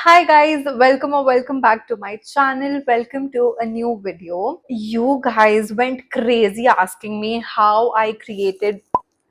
Hi guys, welcome or welcome back to my channel. Welcome to a new video. You guys went crazy asking me how I created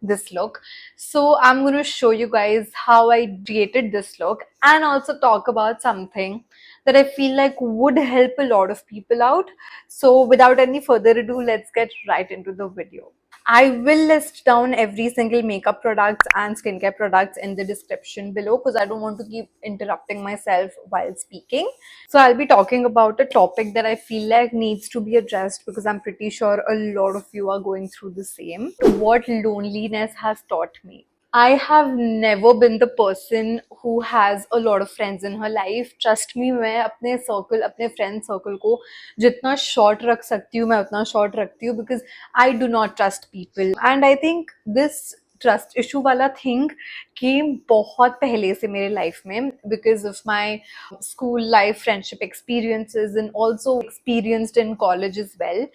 this look. So I'm going to show you guys how I created this look and also talk about something that I feel like would help a lot of people out. So without any further ado, let's get right into the video. I will list down every single makeup products and skincare products in the description below because I don't want to keep interrupting myself while speaking. So I'll be talking about a topic that I feel like needs to be addressed because I'm pretty sure a lot of you are going through the same. What loneliness has taught me. I have never been the person who has a lot of friends in her life. Trust me, मैं अपने circle, अपने friend circle को जितना short रख सकती हूँ मैं उतना short रखती हूँ because I do not trust people. And I think this trust issue वाला thing came बहुत पहले से मेरे life में because of my school life friendship experiences and also experienced in college as well.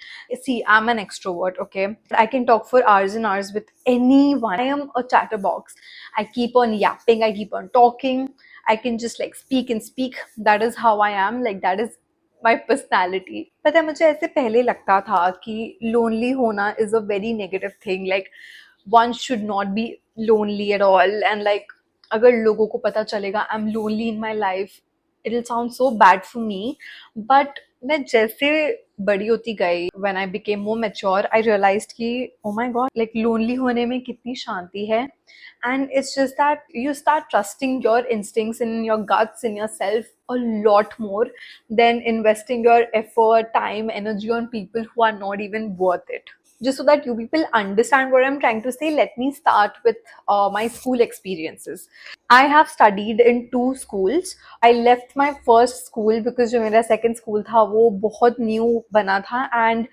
See, I'm an extrovert, okay? I can talk for hours and hours with anyone. I am a chatterbox. I keep on yapping, I keep on talking. I can just like speak and speak. That is how I am. Like that is my personality. पता है मुझे ऐसे पहले लगता था कि lonely होना is a very negative thing. Like one should not be lonely at all. And like अगर लोगों को पता चलेगा I'm lonely in my life, it'll sound so bad for me. But मैं जैसे बड़ी होती गई when I became more mature, I realized कि oh my god, like lonely होने में कितनी शांति है. And it's just that you start trusting your instincts and your guts in yourself a lot more than investing your effort, time, energy on people who are not even worth it. Just so that you people understand what I'm trying to say, let me start with my school experiences. I have studied in two schools. I left my first school because जो मेरा second school था वो बहुत new बना था, and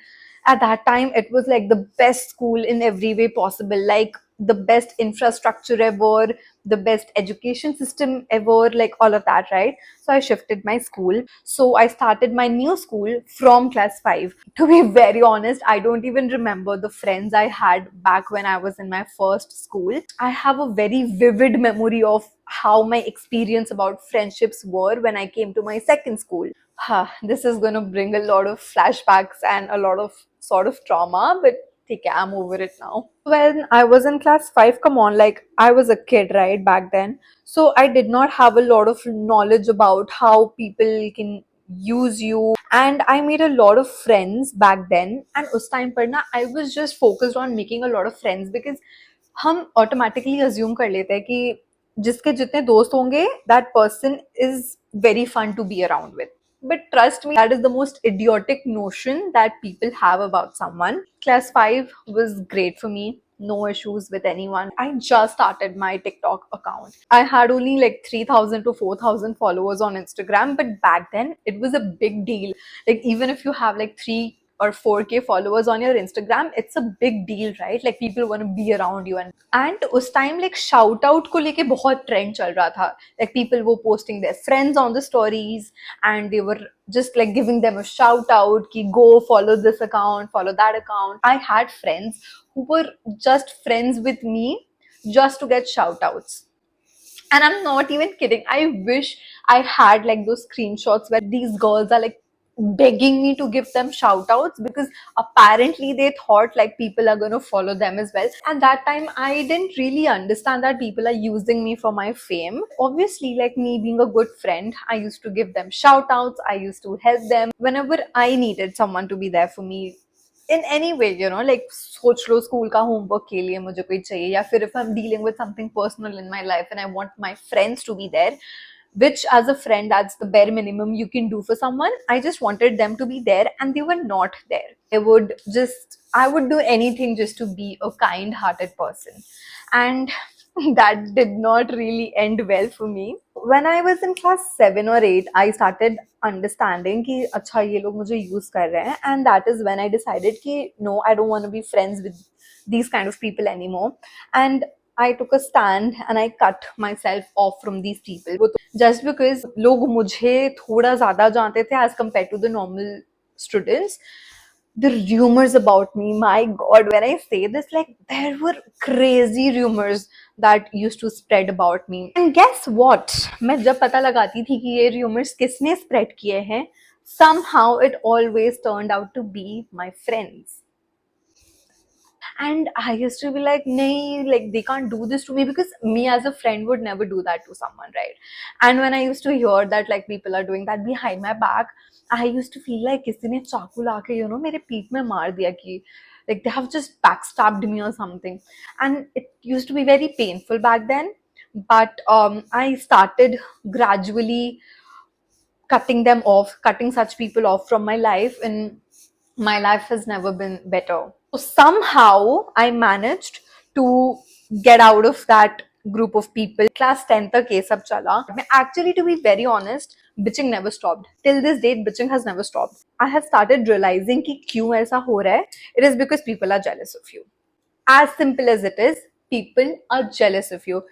at that time it was like the best school in every way possible, like the best infrastructure ever, the best education system ever, like all of that, right? So I shifted my school. So I started my new school from class 5. To be very honest, I don't even remember the friends I had back when I was in my first school. I have a very vivid memory of how my experience about friendships were when I came to my second school. This is going to bring a lot of flashbacks and a lot of sort of trauma, but okay, I'm over it now. When I was in class 5, come on, like I was a kid, right, back then. So I did not have a lot of knowledge about how people can use you. And I made a lot of friends back then. And उस time पर ना, I was just focused on making a lot of friends because हम automatically assume कर लेते हैं कि जिसके जितने दोस्त होंगे, that person is very fun to be around with. But trust me, that is the most idiotic notion that people have about someone. Class 5 was great for me. No issues with anyone. I just started my TikTok account. I had only like 3,000 to 4,000 followers on Instagram, but back then it was a big deal. Like, even if you have like 3 or 4K followers on your Instagram, it's a big deal, right? Like people want to be around you. And उस time like shout out को लेके बहुत trend चल रहा था. Like people were posting their friends on the stories and they were just like giving them a shout out ki go follow this account, follow that account. I had friends who were just friends with me just to get shout outs. And I'm not even kidding. I wish I had like those screenshots where these girls are like begging me to give them shout outs because apparently they thought like people are going to follow them as well. At that time, I didn't really understand that people are using me for my fame. Obviously, like me being a good friend, I used to give them shout outs, I used to help them whenever I needed someone to be there for me in any way, you know, like सोच लो school का homework के लिए मुझे कोई चाहिए या फिर if I'm dealing with something personal in my life and I want my friends to be there, which as a friend that's the bare minimum you can do for someone. I just wanted them to be there and they were not there. I would do anything just to be a kind hearted person, and that did not really end well for me. When I was in class 7 or 8, I started understanding कि अच्छा ये लोग मुझे use कर रहे हैं, and that is when I decided कि no, I don't want to be friends with these kind of people anymore. And I took a stand and I cut myself off from these people just because लोग मुझे थोड़ा ज़्यादा जानते थे as compared to the normal students. the rumors about me, my god, when I say this, like there were crazy rumors that used to spread about me. And guess what, मैं जब पता लगाती थी कि ये rumors किसने spread किए हैं, somehow it always turned out to be my friends. And I used to be like, nay, like they can't do this to me, because me as a friend would never do that to someone, right? And when I used to hear that like people are doing that behind my back, I used to feel like किसी ने चाकू लाके मेरे पीठ में मार दिया कि like they have just backstabbed me or something. And it used to be very painful back then. But I started gradually cutting them off, cutting such people off from my life, and my life has never been better. So somehow I managed to get out of that group of people. Class 10 तक ये सब चला. Actually, to be very honest, bitching never stopped. Till this date, bitching has never stopped. I have started realizing कि क्यों ऐसा हो रहा है. It is because people are jealous of you. As simple as it is, people are jealous of you.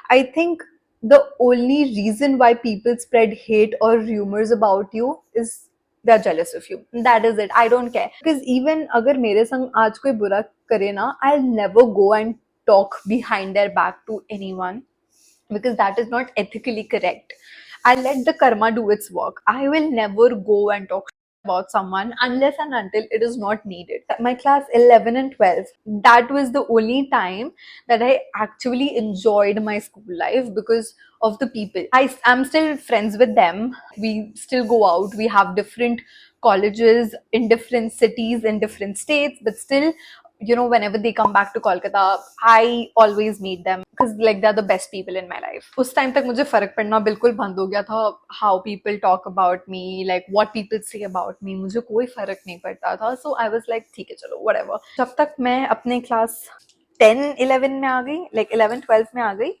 I think the only reason why people spread hate or rumors about you is they're jealous of you. That is it. I don't care. Because even अगर मेरे संग आज कोई बुरा करे ना, I'll never go and talk behind their back to anyone, because that is not ethically correct. I'll let the karma do its work. I will never go and talk about someone unless and until it is not needed. My class 11 and 12, that was the only time that I actually enjoyed my school life because of the people. I am still friends with them. We still go out. We have different colleges in different cities, in different states, but still, whenever they come back to Kolkata, I always meet them because like they're the best people in my life. उस time तक मुझे फर्क पड़ना बिल्कुल बंद हो गया था. How people talk about me, like what people say about me, मुझे कोई फर्क नहीं पड़ता था. So I was like ठीक है चलो whatever. जब तक मैं अपने class 10 11 में आ गई, like 11 12 में आ गई,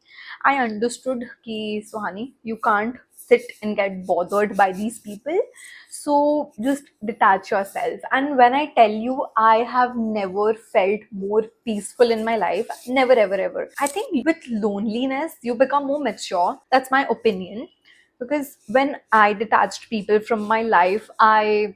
I understood कि सुहानी, you can't sit and get bothered by these people. So just detach yourself. And when I tell you, I have never felt more peaceful in my life. Never, ever, ever. I think with loneliness, you become more mature. That's my opinion. Because when I detached people from my life, I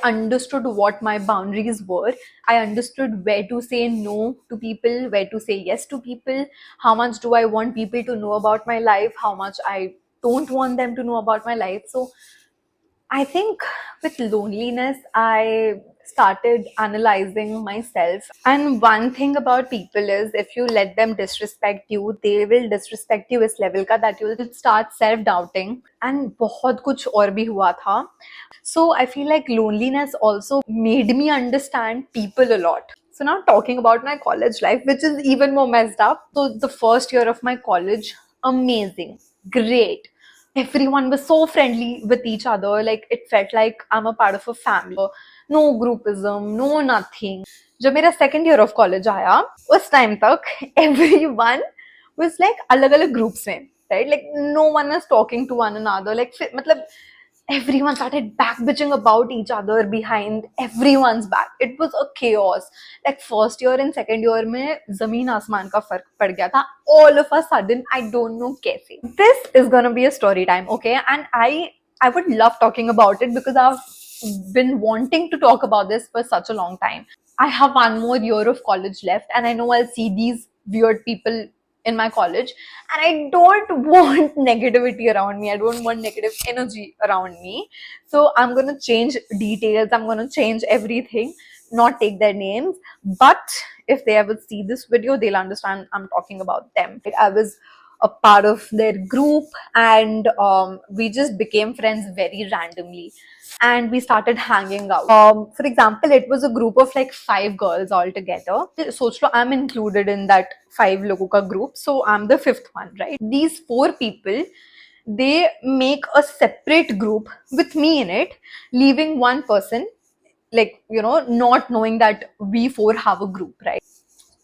understood what my boundaries were. I understood where to say no to people, where to say yes to people, how much do I want people to know about my life, how much I don't want them to know about my life. So I think with loneliness, I started analyzing myself. And one thing about people is if you let them disrespect you, they will disrespect you इस level का that you will start self-doubting. And बहुत कुछ और भी हुआ था. So I feel like loneliness also made me understand people a lot. So now talking about my college life, which is even more messed up. So the first year of my college, amazing, great. Everyone was so friendly with each other. Like it felt like I'm a part of a family. No groupism, no nothing. जब मेरा second year of college आया, उस time तक everyone was like अलग-अलग groups में, right? Like no one was talking to one another. Like मतलब everyone started back bitching about each other behind everyone's back. It was a chaos. Like first year and second year में जमीन आसमान का फर्क पड़ गया था. All of a sudden, I don't know कैसे. This is gonna be a story time, okay? And I would love talking about it because I've been wanting to talk about this for such a long time. I have one more year of college left, and I know I'll see these weird people in my college, and I don't want negativity around me. I don't want negative energy around me. So I'm gonna change details, I'm gonna change everything, not take their names. But if they ever see this video, they'll understand I'm talking about them. I was a part of their group, and we just became friends very randomly, and we started hanging out. For example, it was a group of like 5 girls all together. So I'm included in that 5 logo ka group, so I'm the 5th one, right? These 4 people, they make a separate group with me in it, leaving one person, like not knowing that we 4 have a group, right?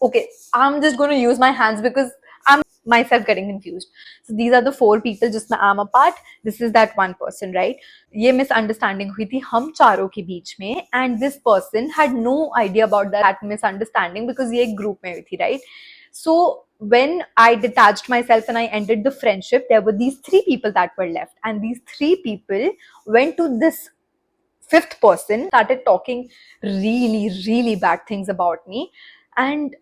Okay, I'm just going to use my hands because I'm myself getting confused. So these are the 4 people जिसमें I'm a part. This is that one person, right? ये misunderstanding हुई थी हम चारों के बीच में, and this person had no idea about that misunderstanding because ये एक group में हुई थी, right? So when I detached myself and I ended the friendship, there were these 3 people that were left, and these 3 people went to this fifth person started talking really really bad things about me, and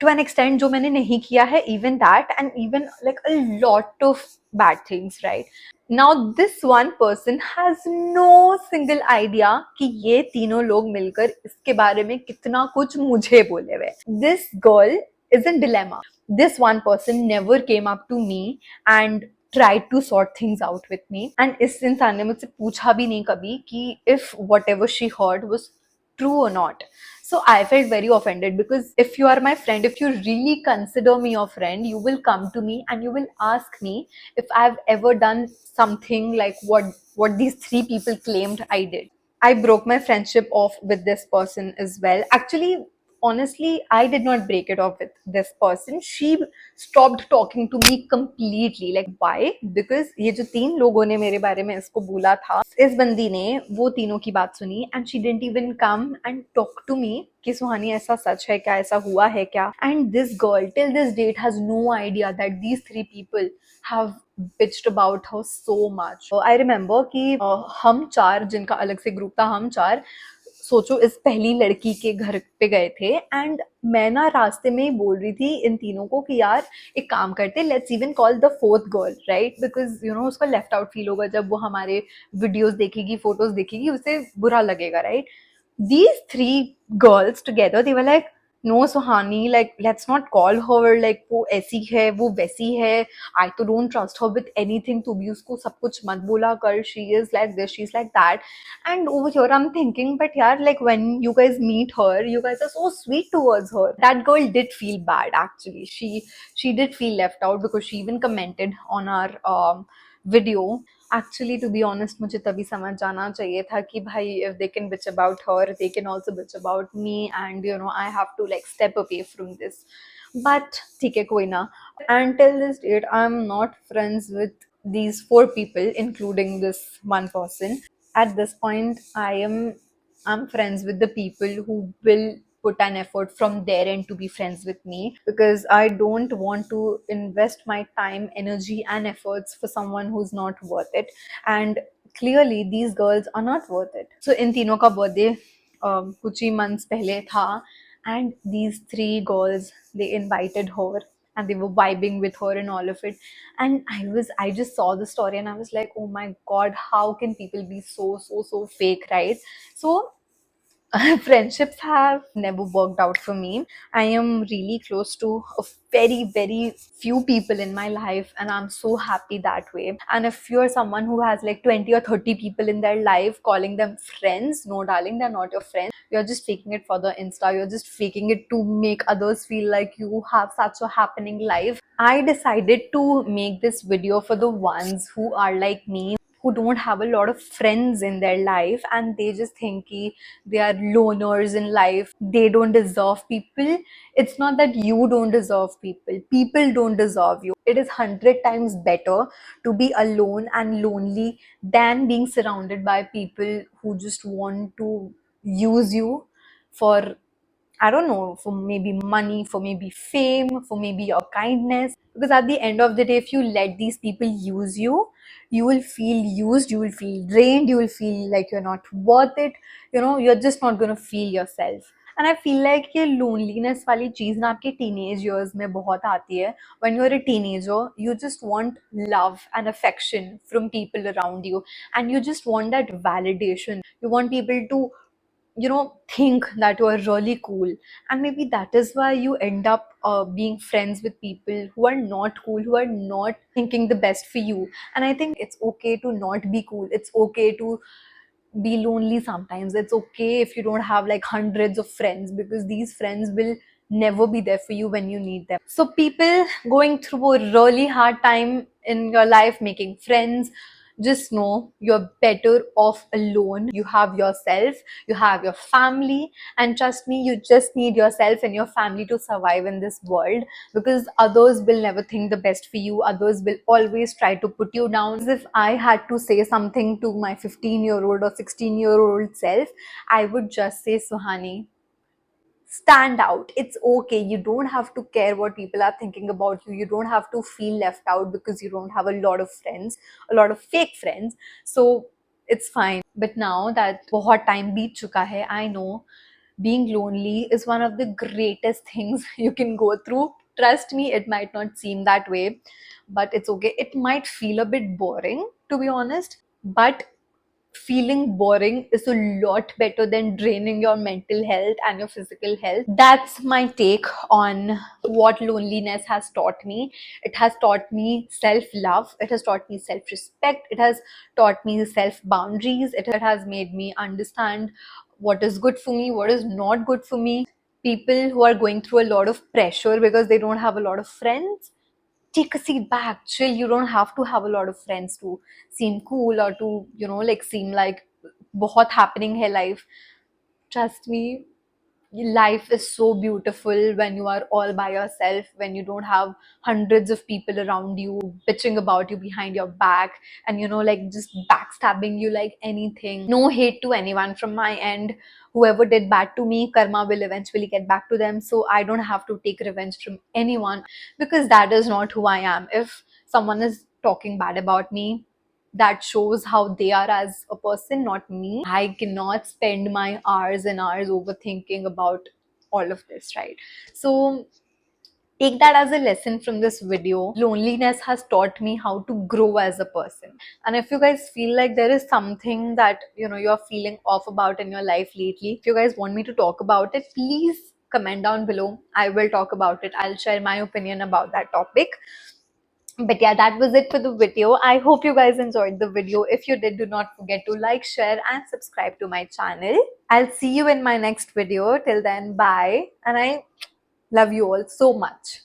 to an extent जो मैंने नहीं किया है, even that, and even like a lot of bad things, right? Now this one person has no single idea कि ये तीनों लोग मिलकर इसके बारे में कितना कुछ मुझे बोले हुए. This girl is in dilemma. This one person never came up to me and tried to sort things out with me, and इस इंसान ने मुझसे पूछा भी नहीं कभी कि if whatever she heard was true or not. So I felt very offended, because if you are my friend, if you really consider me your friend, you will come to me and you will ask me if I've ever done something like what these three people claimed I did. I broke my friendship off with this person as well. Actually, honestly, I did not break it off with this person. She stopped talking to me completely. Like, why? Because ये जो तीन लोगों ने मेरे बारे में इसको बोला था, इस बंदी ने वो तीनों की बात सुनी, and she didn't even come and talk to me कि सुहानी ऐसा सच है क्या, ऐसा हुआ है क्या. And this girl till this date has no idea that these three people have bitched about her so much. I remember कि हम चार, जिनका अलग से ग्रुप था, हम चार सोचो इस पहली लड़की के घर पे गए थे, एंड मैं ना रास्ते में ही बोल रही थी इन तीनों को कि यार एक काम करते, let's even call the fourth girl, right? Because you know उसको लेफ्ट आउट फील होगा जब वो हमारे वीडियोस देखेगी, फोटोज देखेगी, उसे बुरा लगेगा, right? These three girls together, they were like, no Suhani, like let's not call her, like वो ऐसी है वो वैसी है, I तो don't trust her with anything, तू भी उसको सब कुछ मत बोला कर, she is like this, she's like that. And over here I'm thinking, but yeah, like when you guys meet her, you guys are so sweet towards her. That girl did feel bad actually. She did feel left out, because she even commented on our video. Actually, to be honest, मुझे तभी समझ जाना चाहिए था कि भाई, if they can bitch about her, they can also bitch about me, and you know I have to like step away from this. But ठीक है, कोई ना. Until this date, I'm not friends with these four people, including this one person. At this point, I'm friends with the people who will put an effort from their end to be friends with me, because I don't want to invest my time, energy, and efforts for someone who's not worth it. And clearly, these girls are not worth it. So, in तीनों का birthday कुछ ही months पहले था, and these three girls, they invited her and they were vibing with her and all of it. And I just saw the story and I was like, oh my god, how can people be so fake, right? So friendships have never worked out for me. I am really close to a very few people in my life, and I'm so happy that way. And if you're someone who has like 20 or 30 people in their life, calling them friends, no darling, they're not your friends. You're just faking it for the Insta. You're just faking it to make others feel like you have such a happening life. I decided to make this video for the ones who are like me, who don't have a lot of friends in their life, and they just think ki they are loners in life, they don't deserve people. It's not that you don't deserve people, people don't deserve you. It is 100 times better to be alone and lonely than being surrounded by people who just want to use you for, I don't know, for maybe money, for maybe fame, for maybe your kindness. Because at the end of the day, if you let these people use you, you will feel used, you will feel drained, you will feel like you're not worth it. You know, you're just not gonna feel yourself. And I feel like ये loneliness वाली चीज ना आपके teenage years में बहुत आती है. When you're a teenager, you just want love and affection from people around you, and you just want that validation. You want people to, you know, think that you are really cool, and maybe that is why you end up being friends with people who are not cool, who are not thinking the best for you. And I think it's okay to not be cool, it's okay to be lonely sometimes, it's okay if you don't have like hundreds of friends, because these friends will never be there for you when you need them. So people going through a really hard time in your life making friends, just know you're better off alone. You have yourself, you have your family, and trust me, you just need yourself and your family to survive in this world, because others will never think the best for you. Others will always try to put you down. As if I had to say something to my 15-year-old or 16-year-old self, I would just say, Suhani, stand out. It's okay. You don't have to care what people are thinking about you. You don't have to feel left out because you don't have a lot of friends, a lot of fake friends. So it's fine. But now that बहुत time बीत चुका है, I know being lonely is one of the greatest things you can go through. Trust me, it might not seem that way, but it's okay. It might feel a bit boring, to be honest, but feeling boring is a lot better than draining your mental health and your physical health. That's my take on what loneliness has taught me. It has taught me self love, it has taught me self respect, it has taught me self boundaries, it has made me understand what is good for me, what is not good for me. People who are going through a lot of pressure because they don't have a lot of friends, take a seat back, chill. You don't have to have a lot of friends to seem cool or to, like seem like बहुत happening है life. Trust me, life is so beautiful when you are all by yourself, when you don't have hundreds of people around you bitching about you behind your back and like just backstabbing you like anything. No hate to anyone from my end. Whoever did bad to me, karma will eventually get back to them, so I don't have to take revenge from anyone, because that is not who I am. If someone is talking bad about me, that shows how they are as a person, not me. I cannot spend my hours and hours overthinking about all of this, right? So take that as a lesson from this video. Loneliness has taught me how to grow as a person. And if you guys feel like there is something that you're feeling off about in your life lately, if you guys want me to talk about it, please comment down below. I will talk about it. I'll share my opinion about that topic. But yeah, that was it for the video. I hope you guys enjoyed the video. If you did, do not forget to like, share and subscribe to my channel. I'll see you in my next video. Till then, bye, and I love you all so much.